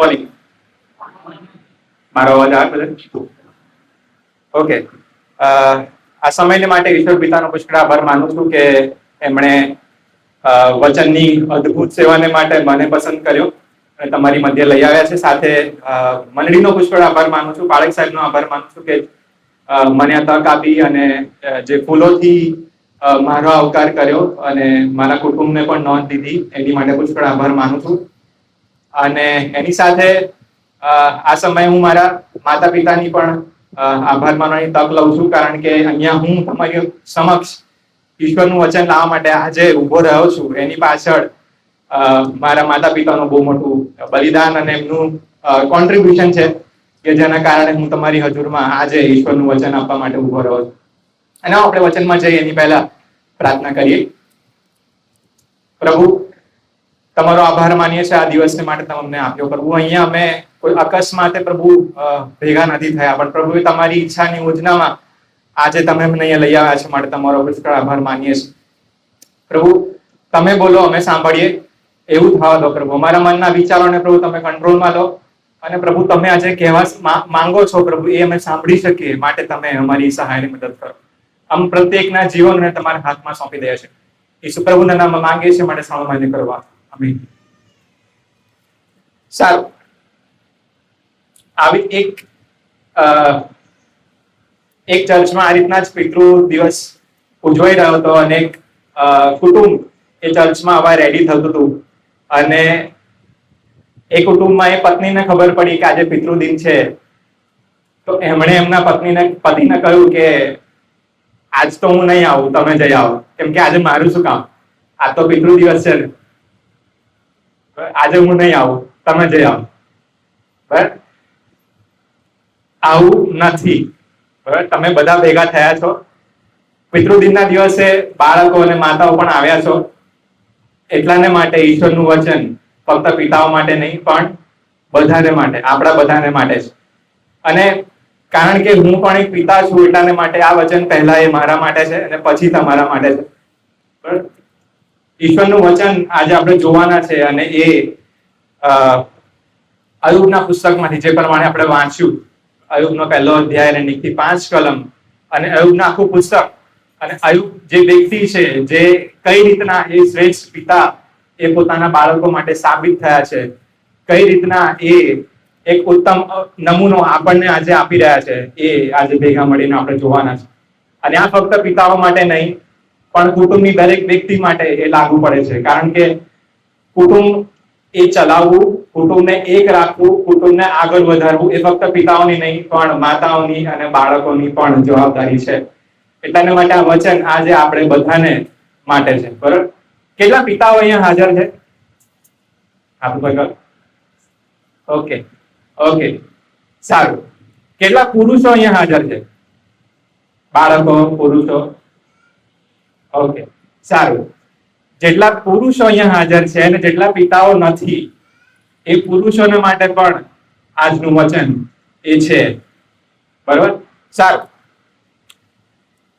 Morning. મારો અવાજ આવે બધા? ઓકે. આ સમયને માટે ઈશ્વર પિતાનો પુષ્કળ આભાર માનું છું કે એમણે વચનની અદ્ભુત સેવાને માટે મને પસંદ કર્યો અને તમારી મધ્ય લઈ આવ્યા છે. સાથે મંડળીનો પુષ્કળ આભાર માનું છું, પાળક સાહેબનો આભાર માનું છું કે મને આ તક આપી અને જે ફૂલોથી મારો આવકાર કર્યો અને મારા કુટુંબને પણ નોંધ દીધી, એની માટે પુષ્કળ આભાર માનું છું. અને એની સાથે આ સમયે હું મારા માતા પિતાની પણ આભાર માનવાની તક લઉં છું, કારણ કે અહીંયા હું તમારી સમક્ષ ઈશ્વરનું વચન લાવવા માટે આજે ઉભો રહ્યો છું. એની પાછળ મારા માતા પિતાનું બહુ મોટું બલિદાન અને એમનું કોન્ટ્રીબ્યુશન છે કે જેના કારણે હું તમારી હજુરમાં આજે ઈશ્વરનું વચન આપવા માટે ઉભો રહ્યો છું. અને આપણે વચનમાં જઈએ એની પહેલા પ્રાર્થના કરીએ. પ્રભુ, તમારો આભાર માનીએ છીએ આ દિવસને માટે તમે અમને આપ્યો. પ્રભુ, અહીંયા અમે કોઈ અકસ્માતે પ્રભુ ભેગા નથી થયા, પણ પ્રભુ તમારી ઈચ્છાની યોજનામાં આજે તમે અમને અહીંયા લઈ આવ્યા છે, માટે તમારો પુષ્કળ આભાર માનીએ છીએ. પ્રભુ, તમે બોલો, અમે સાંભળીએ એવું થવા દો. પ્રભુ, અમારા મનના વિચારોને પ્રભુ તમે કંટ્રોલમાં લો અને પ્રભુ તમે આજે કહેવા માંગો છો પ્રભુ એ અમે સાંભળી શકીએ, માટે તમે અમારી સહાયની મદદ કરો. આમ પ્રત્યેકના જીવનને તમારા હાથમાં સોંપી દે છે. ઈસુ પ્રભુના નામમાં માંગીએ છીએ, માટે સામાન્ય કરવા. આમીન. સારું, આવી એક ચર્ચમાં આ રીતના જ પિતૃ દિવસ ઉજવાઈ રહ્યો હતો અને એક કુટુંબ એ ચર્ચમાં આવા રેડી થતું હતું અને એ કુટુંબમાં એ પત્નીને ખબર પડી કે આજે પિતૃ દિન છે, તો એમણે એમના પતિને કહ્યું કે આજ તો હું નહીં આવું, તમે જઈ આવો, કેમ કે આજે મારું શું કામ, આ તો પિતૃ દિવસ છે ને, આજે હું નહીં આવું, તમે જઈ આવો. બરાબર? આવું નથી. બરાબર? તમે બધા ભેગા થયા છો, પિતૃ દિનના દિવસે બાળકો અને માતાઓ પણ આવ્યા છો, એટલાને માટે ઈશ્વરનું વચન ફક્ત પિતાઓ માટે નહીં પણ બધાને માટે, આપણા બધાને માટે છે. અને કારણ કે હું પણ એક પિતા છું, એટલાને માટે આ વચન પહેલા એ મારા માટે છે અને પછી તમારા માટે છે. બરાબર? ઈશ્વરનું વચન આજે આપણે જોવાના છે અને એ અયુબના પુસ્તકમાંથી જે પ્રમાણે આપણે વાંચ્યું, અયુબનો 1લો અધ્યાય અને 1 થી 5 કલમ અને અયુબના આખું પુસ્તક, અને અયુબ જે વ્યક્તિ છે જે કઈ રીતના એ શ્રેષ્ઠ પિતા એ પોતાના બાળકો માટે સાબિત થયા છે, કઈ રીતના એ એક ઉત્તમ નમૂનો આપણને આજે આપી રહ્યા છે, એ આજે ભેગા મળીને આપણે જોવાના છે. અને આ ફક્ત પિતાઓ માટે નહીં પણ કુટુંબની દરેક વ્યક્તિ માટે એ લાગુ પડે છે, કારણ કે કુટુંબ એ ચલાવવું, કુટુંબને એક રાખવું, કુટુંબને આગળ વધારવું એ ફક્ત પિતાઓની નહીં પણ માતાઓની અને બાળકોની પણ જવાબદારી છે. એટલાને માટે આ વચન આજે આપણે બધાને માટે છે. બરાબર? કેટલા પિતાઓ અહીંયા હાજર છે? ઓકે ઓકે, સારું. કેટલા પુરુષો અહીંયા હાજર છે? બાળકો, પુરુષો? ઓકે, સારું. જેટલા પુરુષો અહીંયા હાજર છે અને જેટલા પિતાઓ નથી, એ પુરુષોને માટે પણ આજનું વચન એ છે. બરાબર? સારું.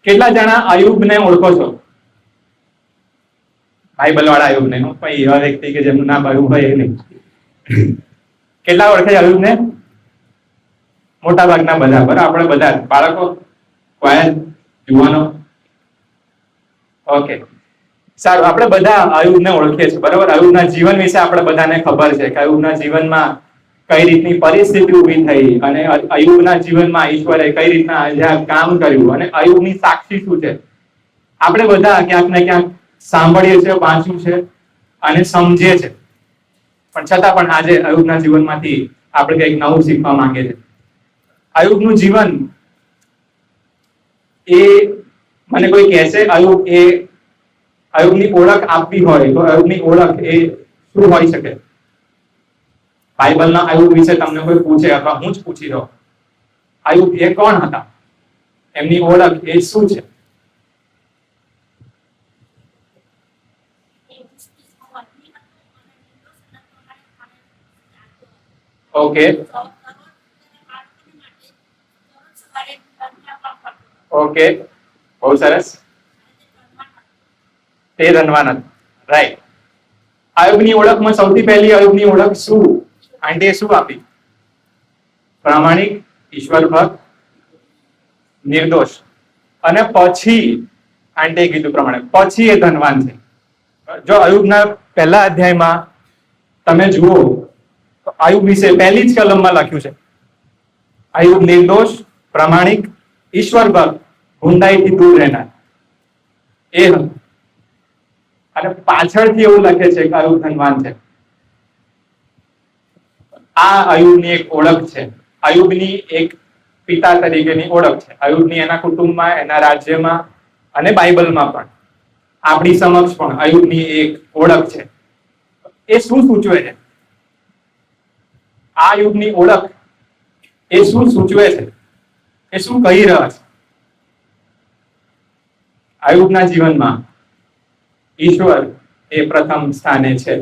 કેટલા જણા અયુબને ઓળખો છો? બાઇબલ વાળા અયુબને, કોઈ એવા વ્યક્તિ કે જેમનું નામ અયુબ હોય એ નહીં. કેટલા ઓળખે અયુબને? મોટા ભાગના બધા. બરાબર? આપણે બધા બાળકો, વાયર, યુવાનો. ઓકે, સારું. આપણે બધા અયુબને ઓળખીએ છીએ. બરાબર? અયુબના જીવન વિશે આપણે બધાને ખબર છે કે અયુબના જીવનમાં કઈ રીતની પરિસ્થિતિ ઊભી થઈ અને અયુબના જીવનમાં ઈશ્વરે કઈ રીતના કામ કર્યું અને અયુબની સાક્ષી શું છે, આપણે બધા ક્યાંક ને ક્યાંક સાંભળીએ છીએ, વાંચ્યું છે અને સમજીએ છીએ. પણ છતાં પણ આજે અયુબના જીવનમાંથી આપણે કંઈક નવું શીખવા માંગે છે. અયુબનું જીવન એ મને કોઈ કહેશે અયુબની ઓળખ આપવી હોય તો અયુબની ઓળખ એ શું હોઈ શકે? બાઇબલના અયુબ વિશે તમને કોઈ પૂછે અથવા હું જ પૂછી રહ્યો, અયુબ એ કોણ હતા, એમની ઓળખ એ શું છે? ઓકે ઓકે, બહુ સરસ. તે ધનવાન, રાઈટ. અયુબની ઓળખમાં સૌથી પહેલી અયુબની ઓળખ શું? આંટીએ શું આપી? પ્રામાણિક, ઈશ્વર ભક્ત, નિર્દોષ. અને પછી આંટીએ કીધું પ્રમાણે પછી એ ધનવાન છે. જો અયુબના પહેલા અધ્યાયમાં તમે જુઓ તો અયુબ વિશે પહેલી જ કલમમાં લખ્યું છે, અયુબ નિર્દોષ, પ્રામાણિક, ઈશ્વર ભક્ત, હુંડાઈથી દૂર રહેનાર એ હતું. અને પાછળથી એવું લખે છે કે અયુબ ધનવાન છે. આ અયુબની એક ઓળખ છે, અયુબની એક પિતા તરીકેની ઓળખ છે. અયુબની એના કુટુંબમાં, એના રાજ્યમાં અને બાઇબલમાં પણ, આપણી સમક્ષ પણ અયુબની એક ઓળખ છે. એ શું સૂચવે છે? આ યુગની ઓળખ એ શું સૂચવે છે? એ શું કહી રહ્યા છે? અયુબના જીવનમાં ઈશ્વર એ પ્રથમ સ્થાને છે.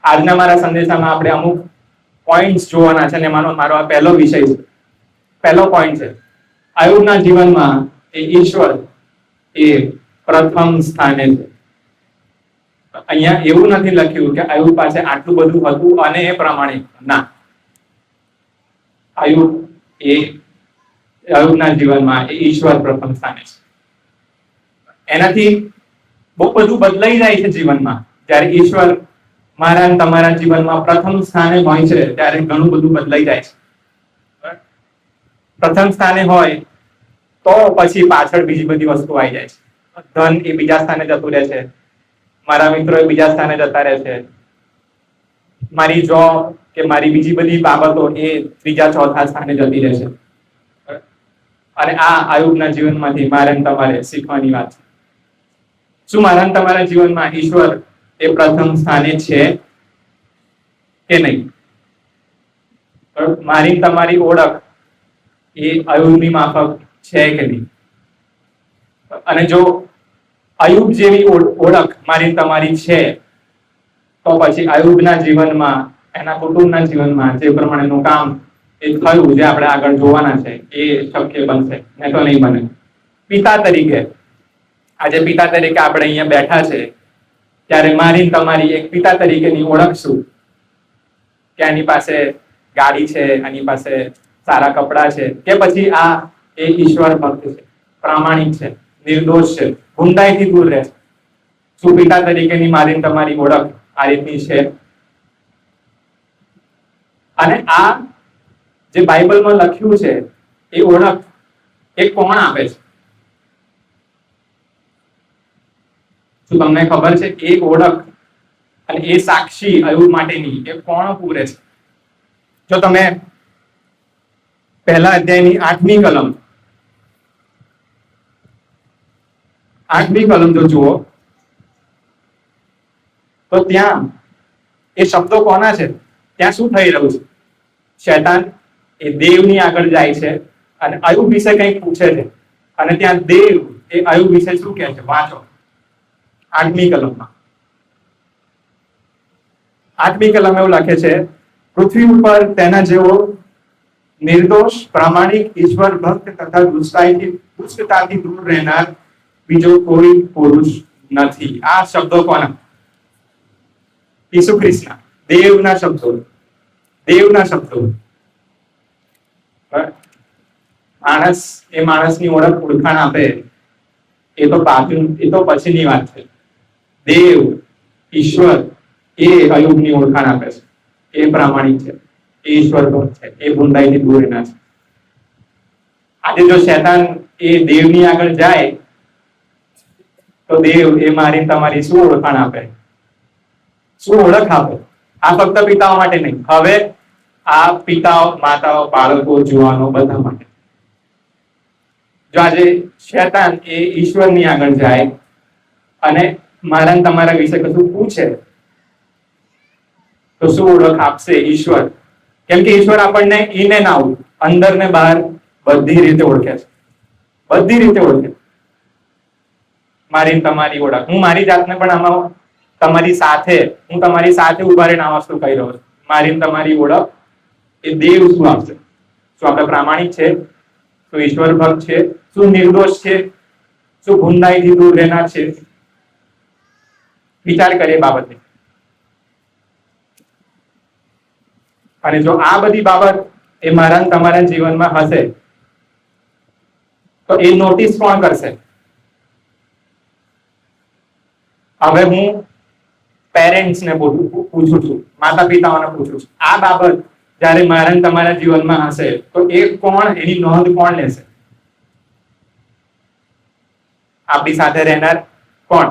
આજના મારા સંદેશામાં આપણે અમુક પોઈન્ટ્સ જોવાના છે, અને મારો આ પહેલો વિષય છે, પહેલો પોઈન્ટ છે, અયુબના જીવનમાં એ ઈશ્વર એ પ્રથમ સ્થાને છે. અહીંયા એવું નથી લખ્યું કે અયુબ પાસે આટલું બધું હતું અને એ પ્રમાણિક. ના, અયુબના જીવનમાં એ ઈશ્વર પ્રથમ સ્થાને છે. એનાથી બહુ બધું બદલાઈ જાય છે જીવનમાં. જ્યારે ઈશ્વર મારા અને તમારા જીવનમાં પ્રથમ સ્થાને હોય છે ત્યારે ઘણું બધું બદલાઈ જાય છે. પ્રથમ સ્થાને હોય તો પછી પાછળ બીજી બધી વસ્તુ આવી જાય છે. ધન એ બીજા સ્થાને જતું રહે છે, મારા મિત્રો એ બીજા સ્થાને જતા રહે છે, મારી જોબ કે મારી બીજી બધી બાબતો એ ત્રીજા ચોથા સ્થાને જતી રહે છે. અને આ અયુબના જીવનમાંથી મારે તમારે શીખવાની વાત છે. શું મારા તમારા જીવનમાં ઈશ્વર એ પ્રથમ સ્થાને છે કે નહીં? મારી તમારી ઓળખ એ અયુબની માફક છે કે નહીં? અને જો અયુબ જેવી ઓળખ મારી તમારી છે તો પછી અયુબના જીવનમાં, એના કુટુંબના જીવનમાં જે પ્રમાણેનું કામ એ થયું, જે આપણે આગળ જોવાના છે, એ શક્ય બનશે, નહીં તો નહીં બને. પિતા તરીકે, આજે પિતા તરીકે આપણે અહીંયા બેઠા છે ત્યારે મારી તમારી એક પિતા તરીકેની ઓળખ શું? કે આની પાસે ગાડી છે, આની પાસે સારા કપડા છે, કે પછી આ એ ઈશ્વર ભક્ત છે, પ્રામાણિક છે, નિર્દોષ છે, ગુંડાઈથી દૂર રહે છે? શું પિતા તરીકેની મારી તમારી ઓળખ આ રીતની છે? અને આ જે બાઇબલમાં લખ્યું છે એ ઓળખ એ કોણ આપે છે? શું તમને ખબર છે એ ઓળખ અને એ સાક્ષી અયુબ માટેની એ કોણ પૂરે છે? જો તમે પહેલા અધ્યાયની 8મી કલમ જો જુઓ તો ત્યાં એ શબ્દો કોના છે? ત્યાં શું થઈ રહ્યું છે? શૈતાન એ દેવની આગળ જાય છે અને અયુબ વિશે કંઈક પૂછે છે, અને ત્યાં દેવ એ અયુબ વિશે શું કહે છે? વાંચો 8મી કલમમાં. 8મી કલમ એવું લખે છે, પૃથ્વી ઉપર તેના જેવો નિર્દોષ, પ્રામાણિક, ઈશ્વર ભક્ત તથા દુષ્ટતાથી દૂર રહેનાર બીજો કોઈ પુરુષ નથી. આ શબ્દો કોના? ઈસુ ખ્રિસ્તના, દેવના શબ્દો. માણસ એ માણસની ઓળખાણ આપે એ તો પછીની વાત છે. દેવ, ઈશ્વર એ અયુબની ઓળખાણ આપે છે. એ પ્રામાણિક છે, એ ઈશ્વર ભક્ત છે, એ ગુંડાઈથી દૂર રહેનાર છે. આજે જો શૈતાન એ દેવની આગળ જાય તો દેવ એ મારી તમારી શું ઓળખાણ આપે? શું ઓળખ આપે? આ ફક્ત પિતાઓ માટે નહીં, હવે આ પિતાઓ, માતાઓ, બાળકો, જુવાનો બધા માટે. જો આજે શૈતાન એ ઈશ્વરની આગળ જાય અને મારા તમારા વિશે કશું પૂછે તો શું ઓળખ આપશે ઈશ્વર? કેમ કે ઈશ્વર આપણને ઇન એન્ડ આઉટ, અંદર ને બહાર બધી રીતે ઓળખે છે. બધી રીતે ઓળખે. મારી તમારી ઓળખ. હું મારી જાતને પણ આમાં તમારી સાથે ઉભા રહીને આ વસ્તુ કહી રહ્યો છું. મારી તમારી ઓળખ એ દેવ શું આપશે? શું આપણે પ્રામાણિક છે? શું ઈશ્વર ભક્ત છે? શું નિર્દોષ છે? શું ગુંડાઈથી દૂર રહેનાર છે? વિચાર કરીએ બાબતે. અને જો આ બધી બાબત એ મારા ને તમારા જીવનમાં હશે તો એ નોટિસ કોણ કરશે? હવે હું પેરેન્ટ્સ ને પૂછું છું, માતા પિતાઓને પૂછું છું, આ બાબત જયારે મારા ને તમારા જીવનમાં હશે તો એ કોણ, એની નોંધ કોણ લેશે? આપણી સાથે રહેનાર કોણ?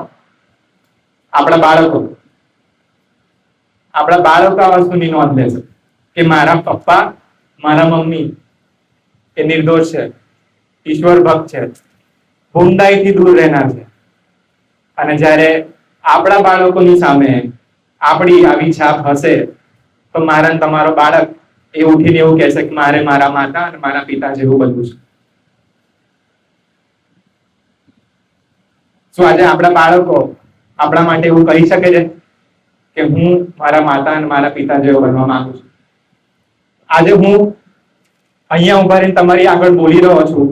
આપણા બાળકો. આપણા બાળકો આ વસ્તુની નોંધ લેશે કે મારા પપ્પા, મારા મમ્મી એ નિર્દોષ છે, ઈશ્વર ભક્ત છે, હુંડાઈથી દૂર રહેનાર છે. અને જ્યારે આપણા બાળકોની સામે આપણી આવી છાપ હશે તો મારા ને તમારો બાળક એ ઉઠીને એવું કહેશે કે મારે મારા માતા અને મારા પિતા જેવું બનવું છે. શું આજે આપણા બાળકો આપણા માટે એવું કહી શકે છે કે હું મારા માતા અને મારા પિતા જેવો બનવા માંગુ છું? આજે હું અહીંયા ઉભા રહીને તમારી આગળ બોલી રહ્યો છું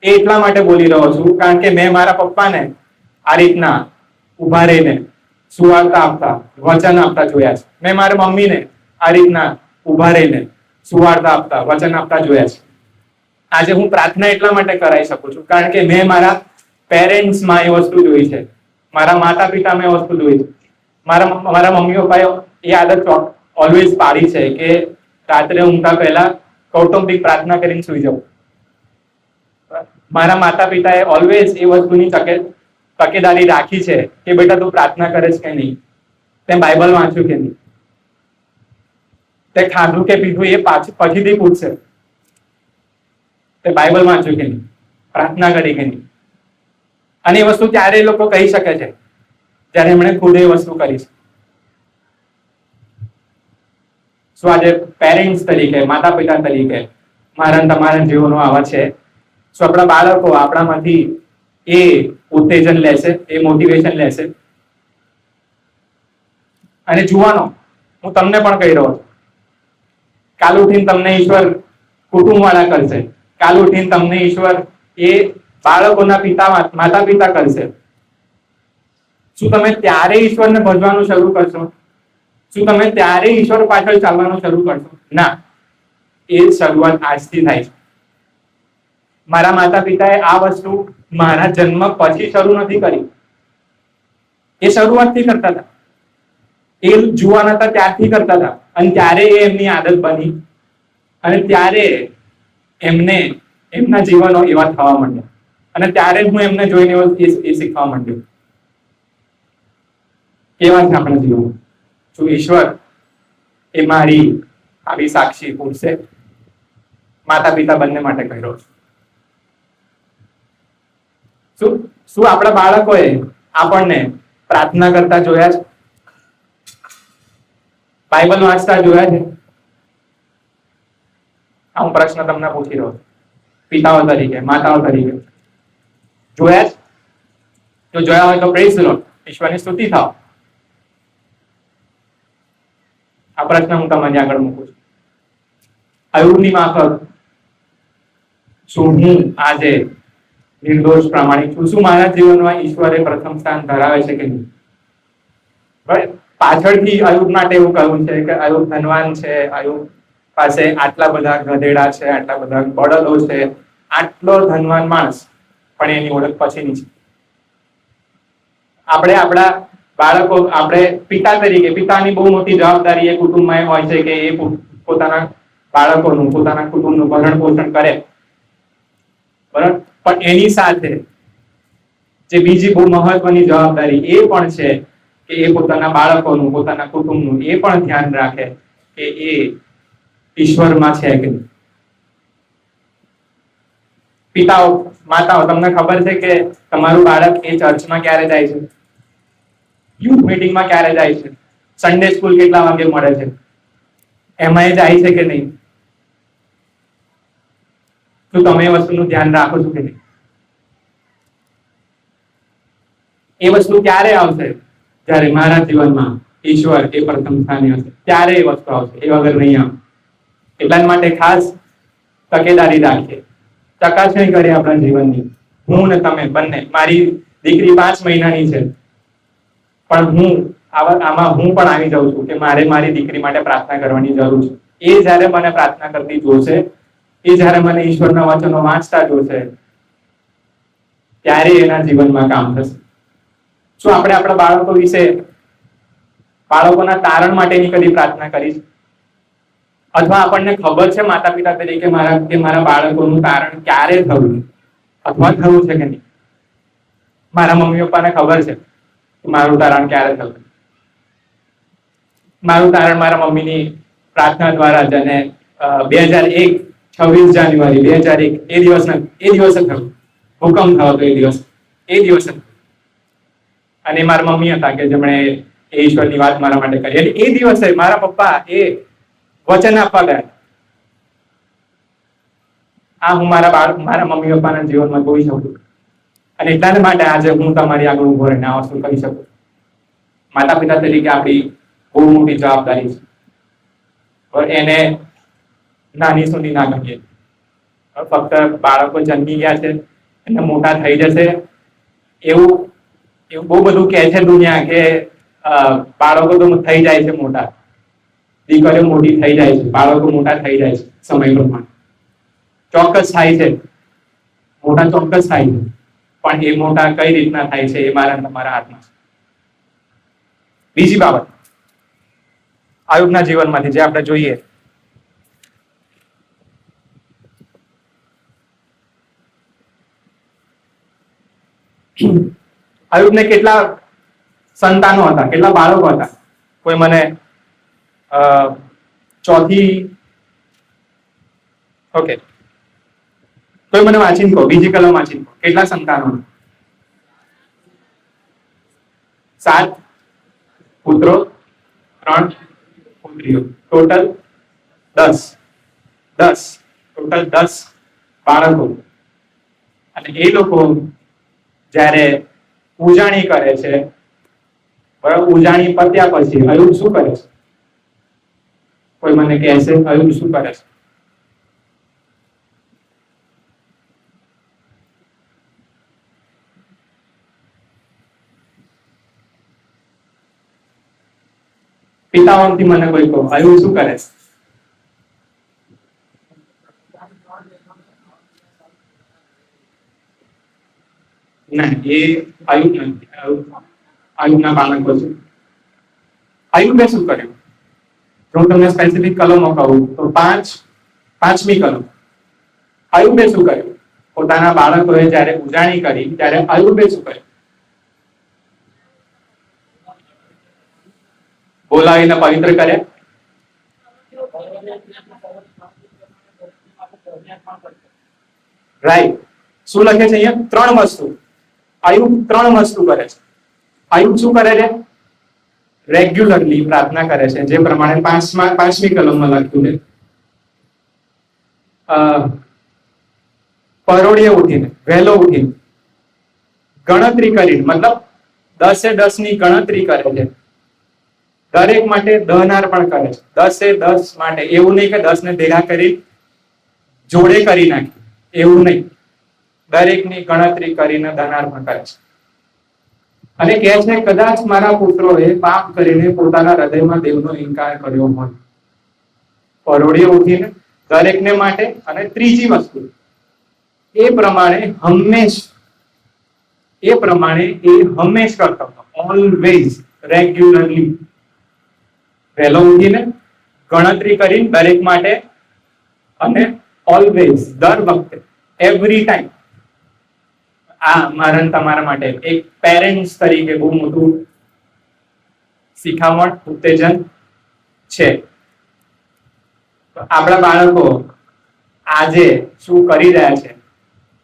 એ એટલા માટે બોલી રહ્યો છું કારણ કે મેં મારા પપ્પાને આ રીતના ઉભા રહીને સુવાર્તા આપતા, વચન આપતા જોયા છે. મેં મારી મમ્મીને આ રીતના ઉભા રહીને સુવાર્તા આપતા, વચન આપતા જોયા છે. આજે હું પ્રાર્થના એટલા માટે કરાવી શકું છું કારણ કે મેં મારા પેરેન્ટ્સમાં એ વસ્તુ જોઈ છે, મારા માતા પિતામાં એ વસ્તુ જોઈ છે. મારા મમ્મી પપ્પાએ એ આદત ઓલવેઝ પાડી છે કે રાત્રે ઊંઘતા પહેલા કૌટુંબિક પ્રાર્થના કરીને સુઈ જવું. મારા માતા પિતાએ ઓલવેઝ એ વસ્તુની તકેદારી રાખી છે કે બેટા તું પ્રાર્થના કરે છે કે નહીં, તે બાઇબલ વાંચ્યું કે નહીં, તે ખાધું કે પીધું એ પછીથી પૂછશે, તે બાઇબલ વાંચ્યું કે નહીં, પ્રાર્થના કરી કે નહીં. અને એ વસ્તુ ત્યારે એ લોકો કહી શકે છે જ્યારે એમણે ખુદ એ વસ્તુ કરી છે. શું આજે પેરેન્ટ્સ તરીકે, માતા પિતા તરીકે મારા તમારા જીવનો આવા છે? શું આપણા બાળકો આપણામાંથી એ ઉત્તેજન લેશે, એ મોટિવેશન લેશે? અને જુવાનો, હું તમને પણ કહી રહ્યો છું, કાલ ઉઠીને તમને ઈશ્વર કુટુંબ વાળા કરશે, કાલ ઉઠીને તમને ઈશ્વર એ બાળકોના માતા પિતા કરશે. શું તમે ત્યારે ઈશ્વરને ભજવાનું શરૂ કરશો? શું તમે ત્યારે ઈશ્વર પાછળ ચાલવાનું શરૂ કરશો? ના, એ શરૂઆત આજથી થાય છે. મારા માતા પિતાએ આ વસ્તુ મારા જન્મ પછી શરૂ નથી કરી, એ શરૂઆતથી કરતા હતા. એ જુવાન હતા ત્યારથી કરતા હતા અને ત્યારે એ એમની આદત બની અને ત્યારે એમને એમના જીવનો એવા થવા માંડ્યા અને ત્યારે હું એમને જોઈને એ શીખવા માંડ્યો. કેવા છે આપણા જીવન? શું ઈશ્વર એ મારી આવી સાક્ષી પૂરશે? માતા પિતા બંને માટે કહી રહ્યો છું. શું આપણા બાળકોએ આપણને પ્રાર્થના કરતા જોયા છે? બાઇબલ વાંચતા જોયા છે? આ હું પ્રશ્ન તમને પૂછી રહ્યો છું, પિતાઓ તરીકે, માતાઓ તરીકે. જોયા છે? જો જોયા હોય તો પ્રેઝ ધ લોર્ડ, ઈશ્વરની સ્તુતિ થાઓ. આ પ્રશ્ન હું તમને આગળ મૂકું છું. અયુબની માફક શું હું આજે નિર્દોષ પ્રામાણિક છું? શું મારા જીવનમાં ઈશ્વરે પ્રથમ સ્થાન ધરાવે છે કે નહીં? પાછળથી અયુબ માટે એવું કહ્યું છે કે અયુબ ધનવાન છે, અયુબ પાસે આટલા બધા ગધેડા છે, આટલા બધા બળદો છે, આટલો ધનવાન માણસ, પણ એની ઓળખ પછીની છે. આપણે આપણા બાળકો, આપણે પિતા તરીકે, પિતાની બહુ મોટી જવાબદારી એ કુટુંબમાં હોય છે કે એ પોતાના બાળકોનું, પોતાના કુટુંબનું ભરણ પોષણ કરે, બરાબર. પણ એની સાથે જે બીજી બહુ મહત્વની જવાબદારી એ પણ છે કે એ પોતાના બાળકોનું, પોતાના કુટુંબનું એ પણ ધ્યાન રાખે કે એ ઈશ્વરમાં છે કે નહીં. પિતાઓ, માતાઓ, તમને ખબર છે કે તમારું બાળક એ ચર્ચમાં ક્યારે જાય છે? યુથ મીટિંગમાં ક્યારે જાય છે? સન્ડે સ્કૂલ કેટલા વાગે મળે છે? એમાં એ જાય છે કે નહીં? તો તમે એ વસ્તુનું ધ્યાન રાખો છો કે નહીં? એ વસ્તુ ક્યારે આવશે? જ્યારે મારા જીવનમાં ઈશ્વર એ પ્રથમ સ્થાને હશે, ત્યારે એ વસ્તુ આવશે, એ વગર નહીં આવે. એટલા માટે ખાસ તકેદારી રાખીએ, ચકાસણી કરીએ આપણા જીવનની. હું ને તમે બંને, મારી દીકરી 5 મહિનાની છે, પણ આમાં હું પણ આવી જાઉં છું કે મારે મારી દીકરી માટે પ્રાર્થના કરવાની જરૂર છે. એ જ્યારે મને પ્રાર્થના કરતી જોશે, એ જ્યારે મને ઈશ્વરના વચનો વાંચતા જોશે, ત્યારે એના જીવનમાં કામ થશે. શું આપણે આપણા બાળકો વિશે, બાળકોના તારણ માટેની કદી પ્રાર્થના કરી છે? અથવા આપણને ખબર છે માતા પિતા તરીકે મારા બાળકોનું તારણ ક્યારે થયું અથવા થયું છે કે નહીં? મારા મમ્મી પપ્પાને ખબર છે કે મારું તારણ ક્યારે થયું. મારું તારણ મારા મમ્મીની પ્રાર્થના દ્વારા જ, અને 2001 26 જાન્યુઆરી 2001 એ દિવસે થયું. હુકમ થયો હતો એ દિવસે. અને મારા મમ્મી હતા કે જેમણે એ ઈશ્વરની વાત મારા માટે કરી. અને એ દિવસે મારા પપ્પા એ વચન આપવા ગયા. આ હું મારા મમ્મી પપ્પાના જીવનમાં જોઈ શકું, અને એટલા માટે આજે હું તમારી આગળ ઉભો રહીને આ વસ્તુ કરી શકું. માતા પિતા તરીકે આપણી બહુ મોટી જવાબદારી છે. એને નાની સુની ના ગણીએ. ફક્ત બાળકો જન્મી ગયા છે, એને મોટા થઈ જશે એવું બહુ બધું કહે છે દુનિયા કે બાળકો તો થઈ જાય છે મોટા, દીકરીઓ મોટી થઈ જાય છે, બાળકો મોટા થઈ જાય છે સમય પ્રમાણે. ચોક્કસ થાય છે, મોટા ચોક્કસ થાય છે, પણ એ મોટા કઈ રીતના થાય છે એ મારા તમારા હાથમાં છે. બીજી બાબત આયુબના જીવનમાંથી જે આપણે જોઈએ, આયુબને કેટલા સંતાનો હતા, કેટલા બાળકો હતા? કોઈ મને કોઈ મને વાંચીને કહો, બીજી કલમ વાંચીને કહો, કેટલા સંતાનો? 7 પુત્રો, 3 પુત્રીઓ, ટોટલ 10 બાળકો. અને એ લોકો જ્યારે ઉજાણી કરે છે, બરાબર, ઉજાણી પત્યા પછી આયુબ શું કરે છે? કોઈ મને કહેશે આયુબ શું કરે છે? પિતાઓથી મને કોઈ કહો, આયુબ શું કરે છે? ના, એ આયુબ નથી. આયુબના બાળકો છે. આયુબે શું કર્યું? જો હું તમને સ્પેસિફિક કલમો કહું તો 5મી કલમ. આયુબે શું કર્યું? પોતાના બાળકોએ જ્યારે ઉજાણી કરી ત્યારે આયુબે શું કર્યું? બોલાવીને પવિત્ર કર્યા. રાઈટ. શું લખે છે અહીંયા? 3 વસ્તુ. આયુબ 3 વસ્તુ કરે છે. આયુબ શું કરે છે? રેગ્યુલરલી પ્રાર્થના કરે છે, જે પ્રમાણે 5મી કલમમાં લખ્યું છે. પરોઢિયે ઉઠીને, વહેલો ઉઠીને ગણતરી કરીને, મતલબ 10 ની ગણતરી કરે છે. દરેક માટે દહનાર પણ કરે છે. 10 માટે. એવું નહીં કે 10 ને ભેગા કરી જોડે કરી નાખી, એવું નહીં. દરેકની ગણતરી કરીને દહનાર પણ કરે છે. અને કહે છે કદાચ મારા પુત્રોએ પાપ કરીને પોતાના હૃદયમાં દેવનો ઇનકાર કર્યો હોય. પરોઢિયે ઉઠીને દરેકને માટે. અને ત્રીજી વસ્તુ, એ પ્રમાણે હંમેશ કરતો હતો. Always, regularly. વહેલો ઉઠીને ગણતરી કરીને દરેક માટે, અને ઓલવેઝ, દર વખતે, એવરી ટાઈમ. આ મારા તમારા માટે એક પેરેન્ટ્સ તરીકે બહુ મોટું શિખામણ, ઉત્તેજન છે. આપણા બાળકો આજે શું કરી રહ્યા છે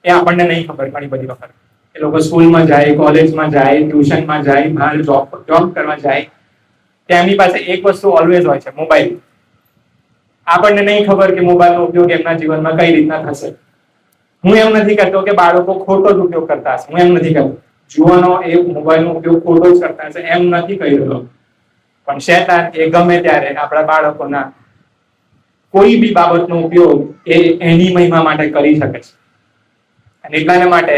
એ આપણને નહીં ખબર. ઘણી બધી વખત એ લોકો સ્કૂલમાં જાય, કોલેજમાં જાય, ટ્યુશનમાં જાય, બહાર જોબ કરવા જાય, તેમની પાસે એક વસ્તુ ઓલવેઝ હોય છે, મોબાઈલ. આપણને નહીં ખબર કે મોબાઈલનો ઉપયોગ એમના જીવનમાં કઈ રીતના થશે. હું એમ નથી કહેતો કે બાળકો ખોટો જ ઉપયોગ કરતા હશે, હું એમ નથી કહેતો. જુવાનો એ મોબાઈલનો ઉપયોગ ખોટો જ કરતા હશે એમ નથી કહી રહ્યો. પણ શેતાન એ ગમે ત્યારે આપણા બાળકોના કોઈ બી બાબતનો ઉપયોગ એ એની મહિમા માટે કરી શકે છે. અને એટલાને માટે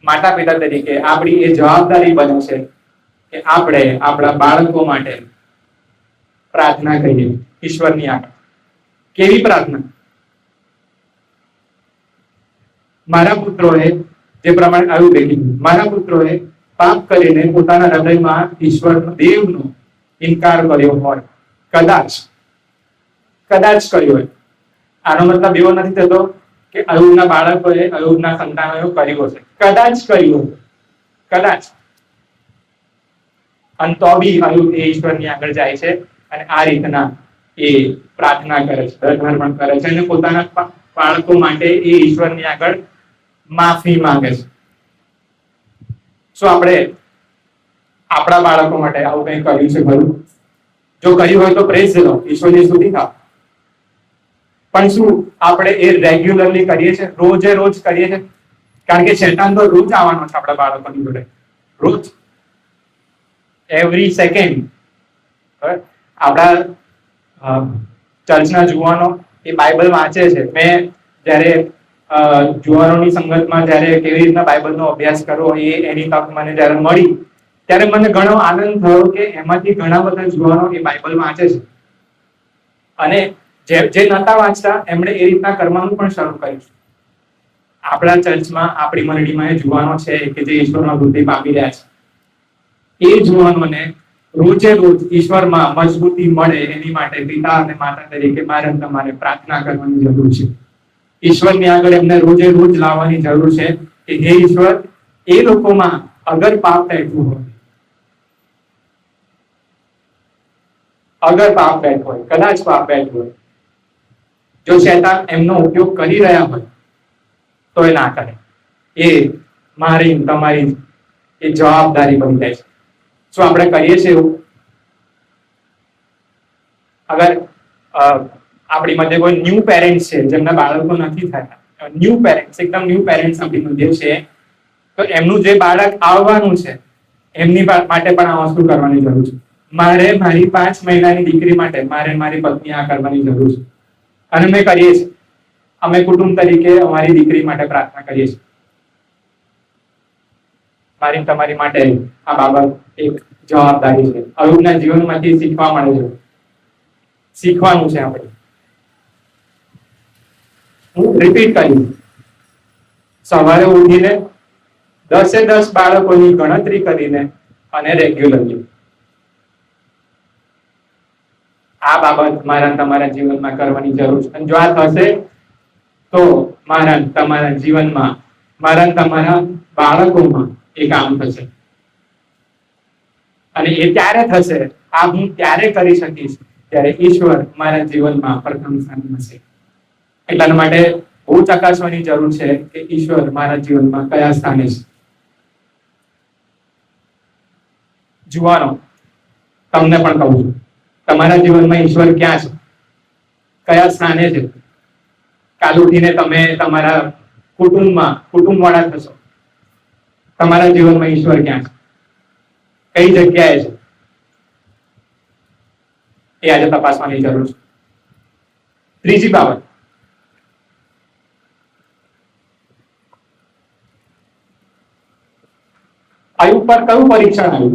માતા પિતા તરીકે આપણી એ જવાબદારી બને છે કે આપણે આપણા બાળકો માટે પ્રાર્થના કરીએ ઈશ્વરની આગળ. કેવી પ્રાર્થના? મારા પુત્રોએ, જે પ્રમાણે આવ્યું લખ્યું, મારા પુત્રોએ પાપ કરીને પોતાના હૃદયમાં ઈશ્વર દેવનો ઇનકાર કર્યો હોય, કદાચ કર્યો હોય. આનો મતલબ એવો નથી થતો કે અયુબના બાળકોએ, અયુબના સંતાનોએ કર્યો છે. કદાચ કર્યો, કદાચ. અને તો બી અયુબ એ ઈશ્વરની આગળ જાય છે અને આ રીતના એ પ્રાર્થના કરે છે, ધર્મ કરે છે અને પોતાના બાળકો માટે એ ઈશ્વરની આગળ માફી માંગે છે. શું આપણે આપણા બાળકો માટે આવું કંઈ કર્યું છે ખરું? જો કર્યું હોય તો પ્રેઝ લો, ઈશ્વરની સ્તુતિ થાવ. પણ શું આપણે એ રેગ્યુલરલી કરીએ છીએ? રોજે રોજ કરીએ છીએ? કારણ કે શેતાન તો રોજ આવવાનો છે આપણા બાળકોની જોડે, રોજ, એવરી સેકન્ડ. આપણા ચર્ચના જુવાનો એ બાઇબલ વાંચે છે. મેં જ્યારે જુવાનોની સંગતમાં જ્યારે કેવી રીતના બાઇબલનો અભ્યાસ કરવો એની તક મને જ્યારે મળી, ત્યારે મને ઘણો આનંદ થયો કે એમાંથી ઘણા બધા જુવાનો એ બાઇબલ વાંચે છે અને જે નતા વાંચતા એમણે એ રીતના કરવાનું પણ શરૂ કર્યું. આપણા ચર્ચમાં, આપણી મંડળીમાં એ જુવાનો છે કે જે ઈશ્વરમાં વૃદ્ધિ પામી રહ્યા છે. એ જુવાનોને રોજે રોજ ઈશ્વરમાં મજબૂતી મળે એની માટે પિતા અને માતા તરીકે મારે તમારે પ્રાર્થના કરવાની જરૂર છે. ઈશ્વરની આગળ એમને રોજે રોજ લાવવાની જરૂર છે કે હે ઈશ્વર, એ લોકોમાં અગર પાપ બેઠું હોય, કદાચ પાપ બેઠું હોય, જો શૈતાન એમનો ઉપયોગ કરી રહ્યા હોય તો એ ના કરે. એ મારી તમારી એ જવાબદારી બની જાય છે. શું આપણે કરીએ છીએ એવું? અગર આપણી મધ્ય કોઈ ન્યૂ પેરેન્ટ્સ છે જેમના બાળકો નથી થયા, ન્યૂ પેરેન્ટ્સ, એકદમ ન્યૂ પેરેન્ટ્સ આપણી મધ્ય છે, તો એમનું જે બાળક આવવાનું છે એમની માટે પણ આ વસ્તુ કરવાની જરૂર છે. મારે મારી 5 મહિનાની દીકરી માટે મારે મારી પત્ની આ કરવાની જરૂર છે અને અમે કરીએ છીએ. અમે કુટુંબ તરીકે અમારી દીકરી માટે પ્રાર્થના કરીએ છીએ. મારી તમારી માટે આ બાબત એક જવાબદારી છે. અયુબના જીવનમાંથી શીખવા મળે છે, શીખવાનું છે આપણે. હું રિપીટ કરીશ, સવારે ઉઠીને 10 બાળકોની ગણતરી કરીને અને રેગ્યુલરલી આ બાબત મારા તમારા જીવનમાં કરવાની જરૂર છે. અને જો આ થશે તો મારા તમારા જીવનમાં, મારા તમારા બાળકોમાં એ કામ થશે. અને એ ત્યારે થશે, આ હું ત્યારે કરી શકીશ ત્યારે ઈશ્વર મારા જીવનમાં પ્રથમ સ્થાને હશે. એટલા માટે બહુ ચકાસવાની જરૂર છે કે ઈશ્વર મારા જીવનમાં કયા સ્થાને છે. જુવાનો, તમને પણ કહું છું, તમારા જીવનમાં ઈશ્વર ક્યાં છે, કયા સ્થાને છે? કાલ ઉઠીને તમે તમારા કુટુંબવાળા થશો. તમારા જીવનમાં ઈશ્વર ક્યાં છે, કઈ જગ્યાએ છે, એ આજે તપાસવાની જરૂર છે. ત્રીજી બાબત, અયુબ પર કયું પરીક્ષણ આવ્યું?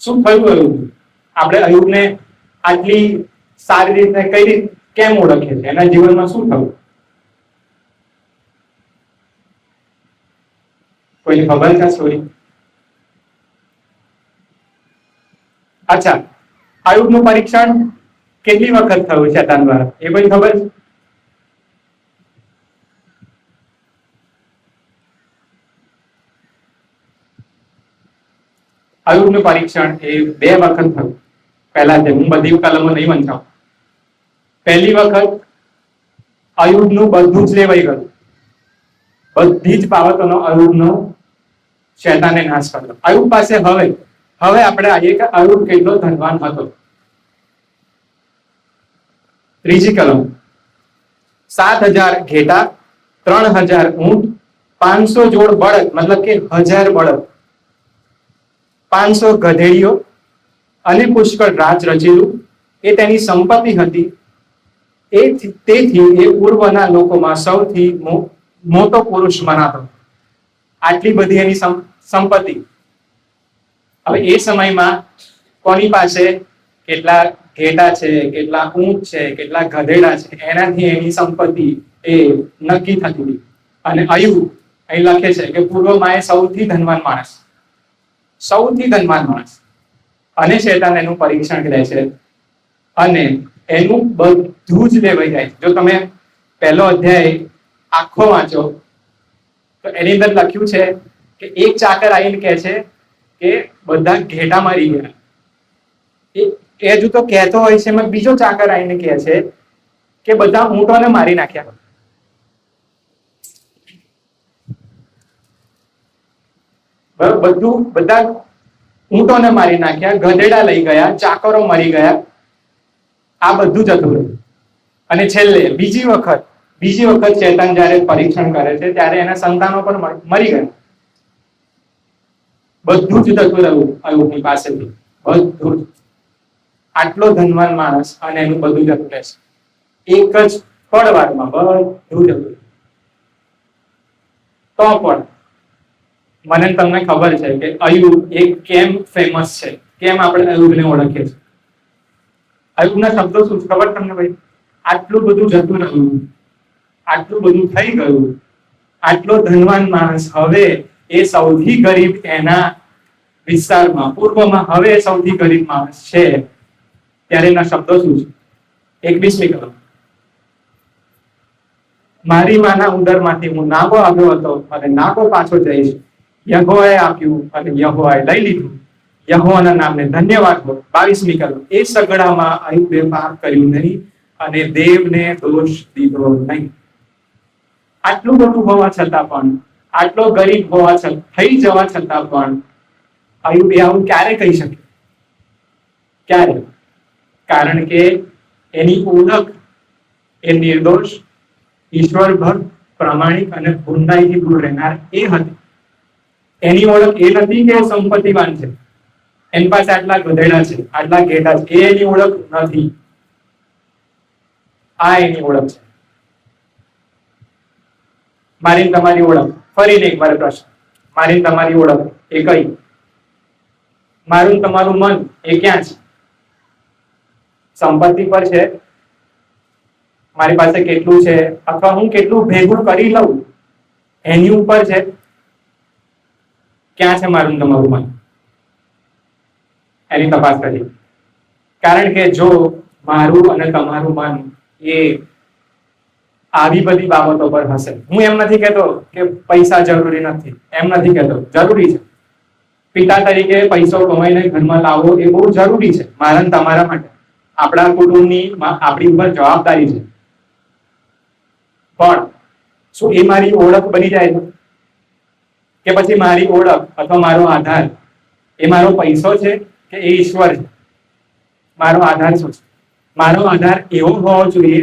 શું થયું અયુબ? આપણે અયુબને આટલી સારી રીતે કઈ રીતે કેમ ઓળખીએ છીએ? એના જીવનમાં શું થયું? કોઈને ખબર છે સ્ટોરી? અચ્છા, અયુબનું પરીક્ષણ કેટલી વખત થયું શૈતાન દ્વારા, એ કોઈ ખબર છે? અયુબનું પરીક્ષણ એ 2 વખત થયું. પહેલા હું બધી કલમો નહીં વંચાવું. પહેલી વખત અયુબનું બધું જ લેવાઈ ગયું. બધી જ બાબતોનો અયુબનો શૈતાને નાશ કર્યો. અયુબ પાસે હવે આપણે આવીએ કે અયુબ કેટલો ધનવાન હતો. ત્રીજી કલમ, 7,000 ઘેટા, 3,000 ઊંટ, 500 જોડ બળદ, મતલબ કે 1000 બળદ, 500 ગધેડીઓ અને પુષ્કળ રાજ રચેલું એ તેની સંપત્તિ હતી. તેથી એ પૂર્વના લોકોમાં સૌથી મોટો પુરુષ મનાતો. આટલી બધી એની સંપત્તિ. હવે એ સમયમાં કોની પાસે કેટલા ઘેટા છે, કેટલા ઊંટ છે, કેટલા ગધેડા છે, એનાથી એની સંપત્તિ એ નક્કી થતી હતી. અને અયુબ અહીં લખે છે કે પૂર્વમાં એ સૌથી ધનવાન માણસ, સૌથી ધનવાન માણસ, અને શેતાન એનું પરીક્ષણ કરે છે અને એનું બધું જ લેવાઈ જાય. જો તમે પહેલો અધ્યાય આખો વાંચો તો એની અંદર લખ્યું છે કે એક ચાકર આવીને કહે છે કે બધા ઘેટા મરી ગયા. એ હજુ તો કહેતો હોય છે, એમાં બીજો ચાકર આવીને કહે છે કે બધા ઊંટોને મારી નાખ્યા. બરાબર, બધા ઊંટોને મારી નાખ્યા, ગધેડા લઈ ગયા, ચાકરો મરી ગયા, આ બધું જતું રહ્યું. અને છેલ્લે બીજી વખત શેતાન જયારે પરીક્ષણ કરે છે ત્યારે એના સંતાનો પણ મરી ગયા. બધું જ જતું રહ્યું અયુબની પાસેથી, બધું જ. આટલો ધનવાન માણસ અને એનું બધું જતું રહેશે એક જ પળવારમાં, બધું જતું રહ્યું. તો પણ મને તમને ખબર છે કે અયુબ એક કેમ ફેમસ છે, કેમ આપણે અયુબને ઓળખીએ છીએ. અયુબના શબ્દો શું ખબર તમને ભાઈ? આટલું બધું જતું રહ્યું, આટલું બધું થઈ ગયું, આટલો ધનવાન માણસ, હવે એ સૌથી ગરીબ એના વિસ્તારમાં, પૂર્વમાં હવે સૌથી ગરીબ માણસ છે, ત્યારે એના શબ્દો શું છે? 21મી કલમ, મારી માના ઉદરમાંથી હું નાગો આવ્યો હતો અને નાગો પાછો જઈશ. યહોવાએ આપ્યું અને યહોવાએ લઈ લીધું, યહોવાના નામને ધન્યવાદ હો. 22મી કલમ, એ સગડામાં અયુબે પાપ કર્યું નહીં અને દેવને દોષ દીધો નહીં. આટલું બધું હોવા છતાં પણ, આટલો ગરીબ હોવા છતાં, થઈ જવા છતાં પણ અયુબે આવું ક્યારે કહી શકે? ક્યારે? કારણ કે એની ઓળખ એ નિર્દોષ, ઈશ્વર ભક્ત, પ્રામાણિક અને ભૂંડાઈથી દૂર રહેનાર એ હતી. એની ઓળખ એ નથી કે સંપત્તિવાન છે, એની પાસે આટલા ગધેડા છે, આટલા ઘેટા છે, એ એની ઓળખ નથી. આ એની ઓળખ છે. મારી તમારી ઓળખ, ફરીને એકવાર પ્રશ્ન, મારી તમારી ઓળખ એ કઈ? મારું તમારું મન એ ક્યાં છે? સંપત્તિ પર છે, મારી પાસે કેટલું છે, અથવા હું કેટલું ભેગું કરી લઉં એની ઉપર છે? ક્યાં છે મારું તમારું મન? એની તપાસ કરી. કારણ કે જો મારું અને તમારું મન એ આવી બધી બાબતો પર હશે, હું એમ નથી કહેતો કે પૈસા જરૂરી નથી, એમ નથી કહેતો, જરૂરી છે. પિતા તરીકે પૈસો કમાઈને ઘરમાં લાવવો એ બહુ જરૂરી છે મારા અને તમારા માટે. આપણા કુટુંબની આપણી ઉપર જવાબદારી છે. પણ શું એ મારી ઓળખ બની જાય છે? કે પછી મારી ઓળખ અથવા મારો આધાર એ મારો પૈસો છે કે એ ઈશ્વર છે? મારો આધાર શું છે? મારો આધાર એવો હોવો જોઈએ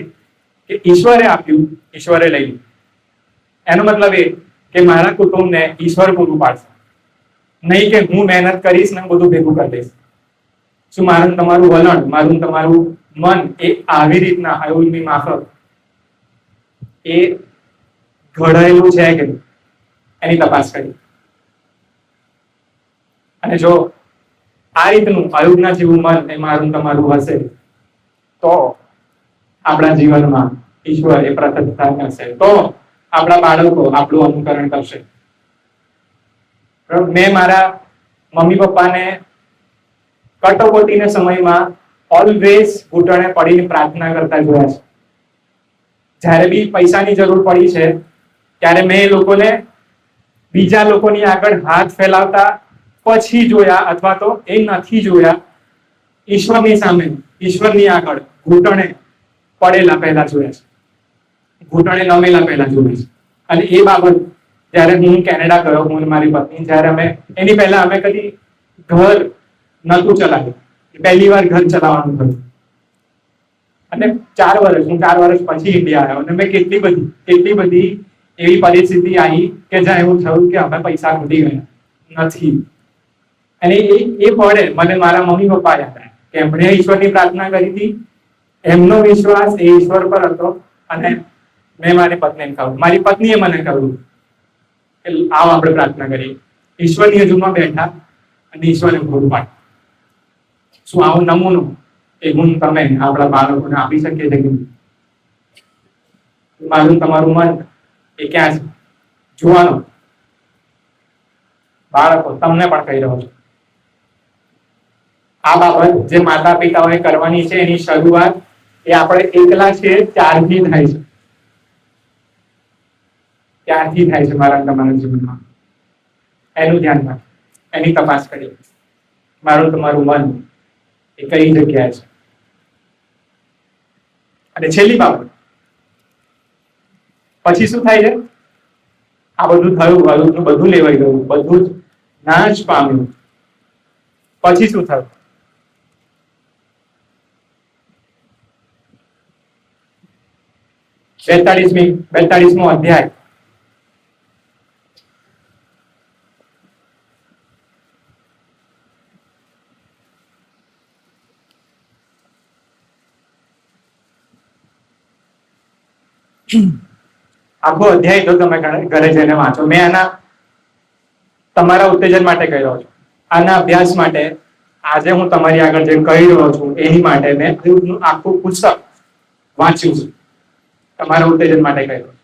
કે ઈશ્વરે આપ્યું, ઈશ્વરે લઈ લીધું. એનો મતલબ એ કે મારા કુટુંબને ઈશ્વર પૂરું પાડશે, નહીં કે હું મહેનત કરીશ ને બધું ભેગું કરી દઈશ. શું મારું તમારું વલણ, મારું તમારું મન એ આવી રીતના અયુબની માફક એ ઘડાયેલું છે કે એની તપાસ કરી? અને જો આ રીતનું અયુબના જેવું મન એ મારું તમારું હશે તો આપણા જીવનમાં ઈશ્વર એ પ્રતિષ્ઠા કરશે, તો આપણા બાળકો આપણું અનુકરણ કરશે. મેં મારા મમ્મી પપ્પાને કટોકટીના સમયમાં ઓલવેઝ ઘૂંટણે પડીને પ્રાર્થના કરતા જોયા છે. જ્યારે બી પૈસાની જરૂર પડી છે ત્યારે મેં એ લોકોને બીજા લોકોની આગળ હાથ ફેલાવતા પછી જોયા, અથવા તો એ નથી જોયા, ઈશ્વરની સામે, ઈશ્વરની આગળ ઘૂંટણે પડેલા પહેલા જોયા છે, ઘૂંટણે નમેલા પહેલા જોયા છે. અને એ બાબત જ્યારે હું કેનેડા ગયો, હું મારી પત્ની, જ્યારે અમે એની પહેલા અમે કદી ઘર નતું ચલાવ્યું, પહેલી વાર ઘર ચલાવવાનું થયું. અને 4 વર્ષ, હું 4 વર્ષ પછી ઇન્ડિયા આવ્યો, અને મેં કેટલી બધી એવી પરિસ્થિતિ આવી કે જ્યાં એવું થયું કે અમે પૈસા ખૂટી ગયા નથી. અને એ પડે મને મારા મમ્મી પપ્પા યાદ આવ્યા કે એમણે ઈશ્વરની પ્રાર્થના કરી હતી, એમનો વિશ્વાસ એ ઈશ્વર પર હતો. અને મેં મારી પત્નીને કહ્યું, મારી પત્નીએ મને કહ્યું કે આવો આપણે પ્રાર્થના કરીએ. ઈશ્વરની હજુમાં બેઠા અને ઈશ્વરને પૂરું પાડ. શું આવો નમૂનો એ ગુણ તમે આપણા બાળકોને આપી શકીએ છીએ કે નહીં? મારું તમારું મન એ ક્યાં છે? જુવાનો બાળકો તમને પણ કહી રહ્યો છું, આ બાબત જે માતા પિતાઓએ કરવાની છે એની શરૂઆત એ આપણે એકલા છીએ ત્યારથી થાય છે, ત્યારથી થાય છે મારા તમારા જીવનમાં. એનું ધ્યાન રાખ, એની તપાસ કરી, મારું તમારું મન એ કઈ જગ્યાએ છે. અને છેલ્લી બાબત, પછી શું થાય છે? આ બધું થયું, બધું લેવાઈ ગયું, બધું જ નાશ પામ્યું, પછી શું થયું? 42મો અધ્યાય. આખો અધ્યાય જો તમે ઘરે જઈને વાંચો, મેં આના તમારા ઉત્તેજન માટે કહી રહ્યો છું, આના અભ્યાસ માટે આજે હું તમારી આગળ જે કહી રહ્યો છું એની માટે મેં આખું પુસ્તક વાંચ્યું છે, તમારા ઉત્તેજન માટે કહી રહ્યો છું.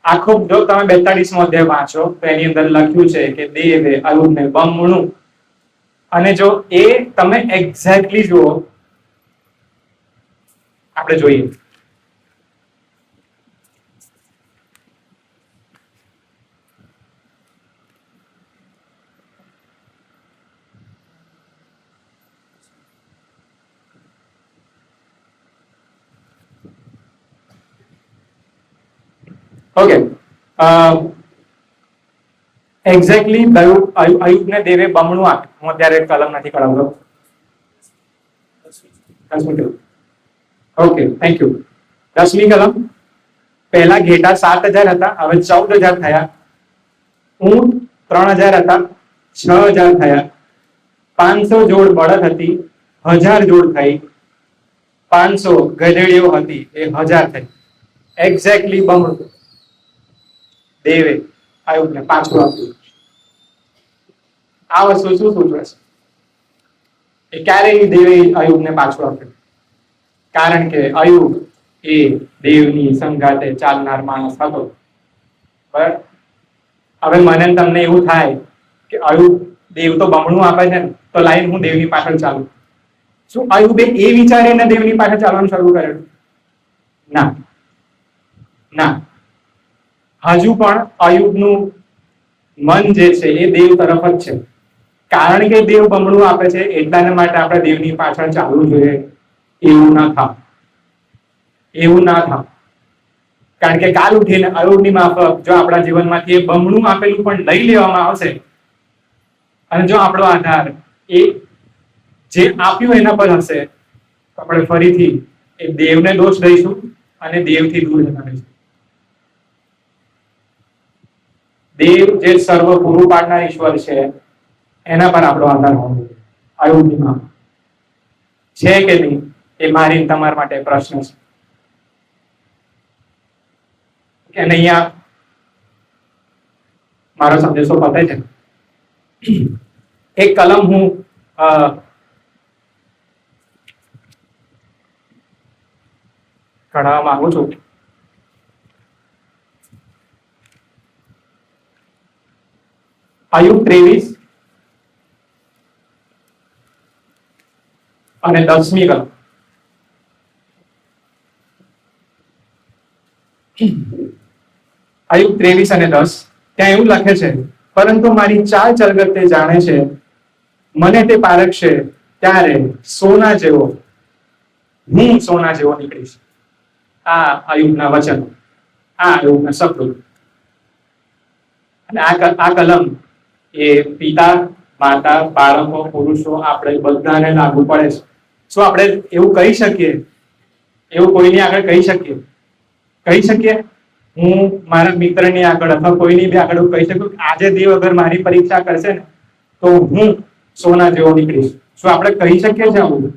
આખો જો તમે 42મો અધ્યાય વાંચો તો એની અંદર લખ્યું છે કે દેવે અયુબને બમણું, અને જો એ તમે એક્ઝેક્ટલી જુઓ, આપણે જોઈએ ઓકે, એક્ઝેક્ટલી અયુબને દેવે બમણું આપ્યું. હું અત્યારે કલમ નથી કરાવતો. Okay, thank you. 10મી કલમ, પહેલા ઘેટા 7,000 હતા, હવે 14,000 થયા. ઊંટ 3,000 હતા, 6,000 થયા. 500 જોડ બળદ હતી, 1,000 જોડ થઈ. 500 ગધેડીઓ હતી, એ 1,000 થઈ. એક્ઝેક્ટલી બમણું દેવે અયુબને પાછું આપ્યું. આ વસ્તુ શું સૂચવે છે? એ ક્યારેય દેવે અયુબને પાછું આપ્યું, કારણ કે અયુબ એ દેવની સંગાતે ચાલનાર માણસ હતો. બરાબર? હવે મને તમને એવું થાય કે અયુબ દેવ તો બમણું આપે છે ને, તો લાઈન હું દેવની પાછળ ચાલું. શું અયુબે એ વિચારીને દેવની પાછળ ચાલવાનું શરૂ કરેલું? ના ના, હજુ પણ અયુબનું મન જે છે એ દેવ તરફ જ છે. કારણ કે દેવ બમણું આપે છે એટલાને માટે આપણે દેવની પાછળ ચાલવું જોઈએ એવું ના થાય, એવું ના થાય. કારણ કે કાલ ઉઠીને અયુબની માફક જો આપણા જીવનમાંથી એ બમણું આપેલું પણ લઈ લેવામાં આવશે, અને જો આપણો આધાર એ જે આપ્યું એના પર હશે, તો આપણે ફરીથી એ દેવને દોષ દઈશું અને દેવથી દૂર જતા રહીશું. દેવ જે સર્વ પૂરું પાડનાર ઈશ્વર છે એના પર આપણો આધાર હોવો જોઈએ. અયુબની માફક છે કે નહીં એ મારી તમારા માટે પ્રશ્ન છે. અને અહીંયા મારો સંદેશો પતે છે. એક કલમ હું કઢાવવા માંગુ છું. અયુબ 23 અને 10મી કલમ. અયુબ 23 અને 10, ત્યાં એવું લખે છે, પરંતુ મારી ચાલ ચલગત તે જાણે છે, મને તે પારખશે ત્યારે સોના જેવો હું સોના જેવો નીકળીશ. આ અયુબના વચન, આ અયુબના શબ્દો. અને આ કલમ એ પિતા, માતા, બાળકો, પુરુષો આપણે બધાને લાગુ પડે છે. શું આપણે એવું કહી શકીએ, એવું કોઈની આગળ કહી શકીએ? હું મારા મિત્રની આગળ અથવા કોઈની બી આગળ કહી શકું આજે દેવ અગર મારી પરીક્ષા કરશે ને તો હું સોના જેવો નીકળીશ? શું આપણે કહી શકીએ છીએ આવું?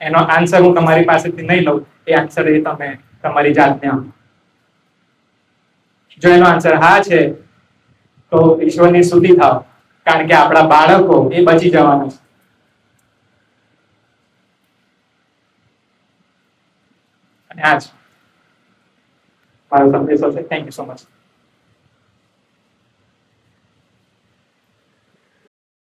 એનો આન્સર હું તમારી પાસેથી નહીં લઉં, એ આન્સર એ તમે તમારી જાતને આપો. જો એનો આન્સર હા છે તો ઈશ્વરની સ્તુતિ થાવ, કારણ કે આપણા બાળકો એ બચી જવાના છે. અને આ જ મારો સંદેશો છે. Thank you so much.